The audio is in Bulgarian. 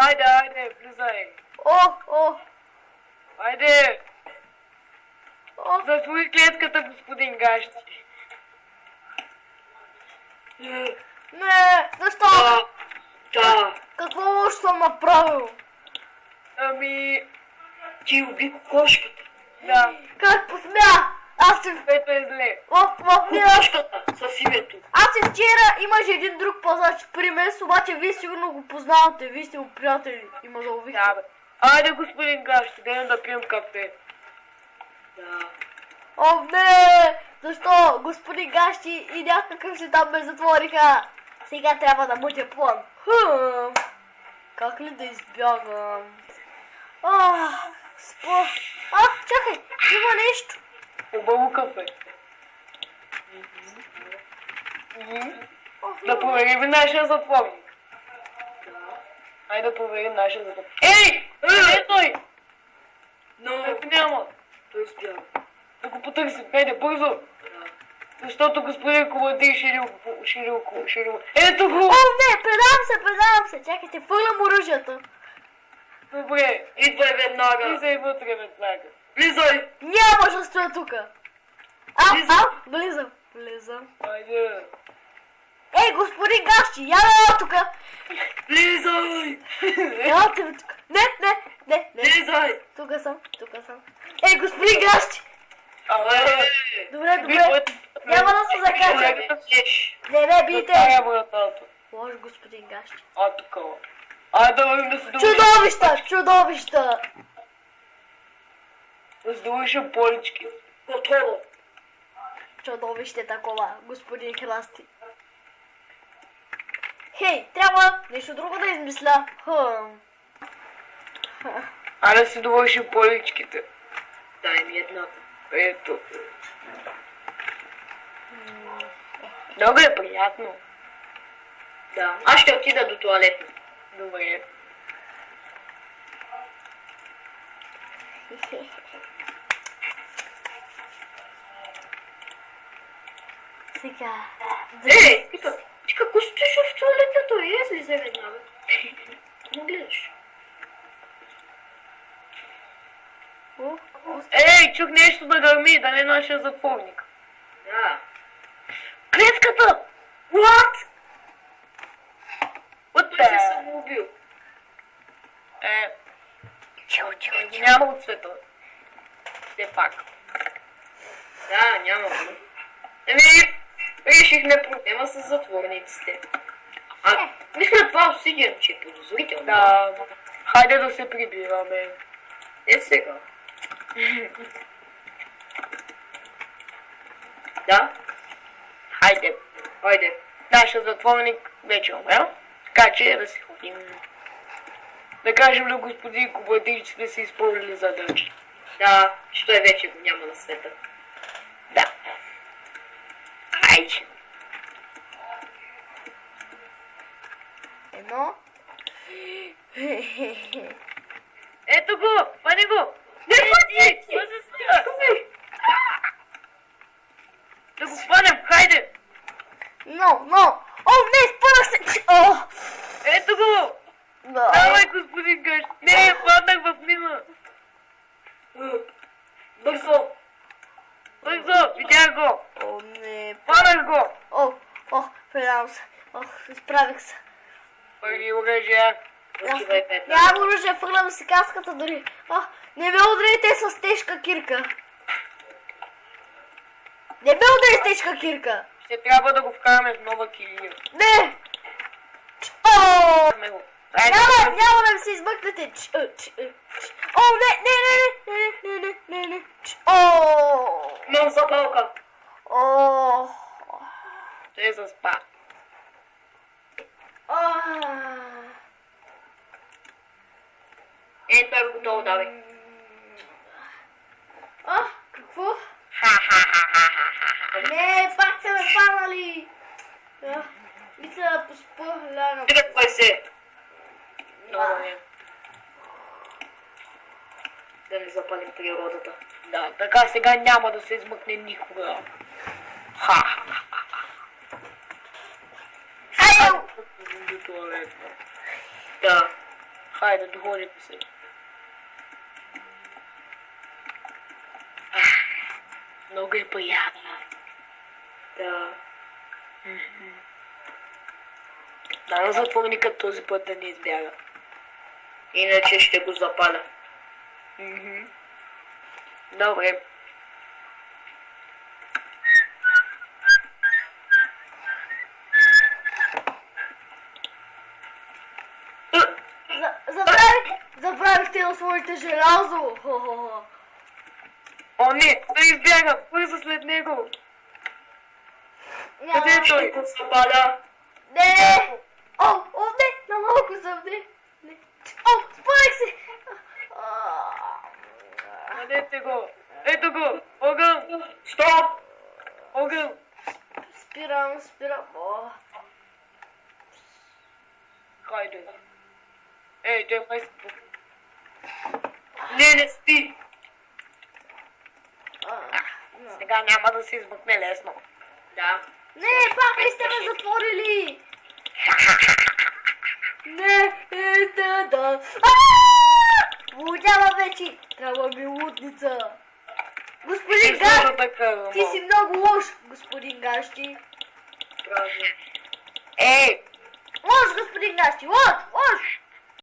Айде, влизай. О! Айде. О! Затвори клетката, господин Гащи. Не! Защо? Да. Какво лошо съм направил? Ами, Ти уби кокошката. да, Как посмя? Аз се... ето е зле. Кокошката с името. Аз и вчера имаше един друг пазач при мен, обаче вие сигурно го познавате, вие сте му приятели. Има да увихте. Да, бе. Айде, господин Гащи, дайме да пием кафе. Да. О, не! Защо? Господин Гащи и някакъв си там ме затвориха. Сега трябва да бъде план. Как ли да избягам? Чакай! Има нещо! Хубаво кафе. Да проверим нашия затворник. Айде да проверим нашия затворник. Ей! Къде е той? Но Ето няма. той избяга. Да го потърсим. Хайде, бързо. Защото господин командир ще ли... Ето го! О, не! Предавам се! Чакайте, фърлям оръжията. Добре. Идвай веднага. Влизай вътре веднага. Влизай. Няма да стоя тука. Влизам. Айде. Ей, господин Гащи, я тука. Влизай. Елате ми тука. Не. Влизай. Тука съм. Ей, господин Гащи. Добре. Няма да се закача. Не, бийте. Тая вратата. Лош господин Гащи. Такова. Айде да вървим да се довършим. Чудовища. Да се довършим полички. Готово. Чудовище такова, господин Храсти. Хей, трябва нещо друго да измисля. Айде да се довършим поличките. Дай ми едната. Ето. Много е приятно. Да. Аз ще отида до туалетна. Добре. Сега. Ей, ти какво стоиш в туалетната? Излизай веднага. Не гледаш. Ей, чух нещо да гърми, да не е нашия затворник. Да. Клетката! What? What Той се the? самоубил. Няма от света. Все пак. Да, няма. Решихме проблема с затворниците. Мисля това обсидиан, че е подозрително. Да. Хайде да се прибираме. Е сега. Да? Хайде. Хайде. Нашия затворник вече е умрял. Така че да си ходим. Да кажем на господин Кобадир, че сме се изпълнили задачи. Да, че той вече го няма на света. Да. Айде. Едно. Ето го! Пани го! Не, пани! Да го хванем, хайде! Но! О, не, спънах се! О! Ето го! Да. Давай, господин Гъш! Не, паднах в мина! Бързо! Бързо, видях го! О, не. Хванах го! Предавам се. Изправих се. Първи оръжия. Отивай веднага. Нямам оръжие, фърлям си каската дори. Не ме ударите с тежка кирка. Не ме удари с тежка кирка. Ще трябва да го вкараме в нова килия. Не! О! Вкараме го. Няма да ми се измъкнете. О, не. О! Имам запалка. О! Той заспа. Това е готово, давай. Какво? Не, пак се ме фанали. Мисля да поспа, лягам. Тръпвай се. Много не. Да не запалим природата. Да, така сега няма да се измъкне никога. Хайде! До туалетна. Да. Хайде, доходите се. Много е приятно. Да. Дано затворникът този път да не избяга. Иначе ще го запаля. Добре. Забравихте да сложите желязо. Хо-хо-хо. О, не, да избяга, бързо след него. Няма. Къде е той? Го запаля. Не! О, не! На малко съм, не. О, спорих се! Къдете го? Ето го! Огън! Стоп! Огън! Спирам. О. Хайде. Ей, той май спи. Не спи. Сега няма да се измъкне лесно. Да. Не, пак ли сте ме затворили? Не, да. Лудява вече. Трябва ми лудница. Господин Гащи, ти си много лош, господин Гащи. Правда. Ей! Лош, господин Гащи, лош!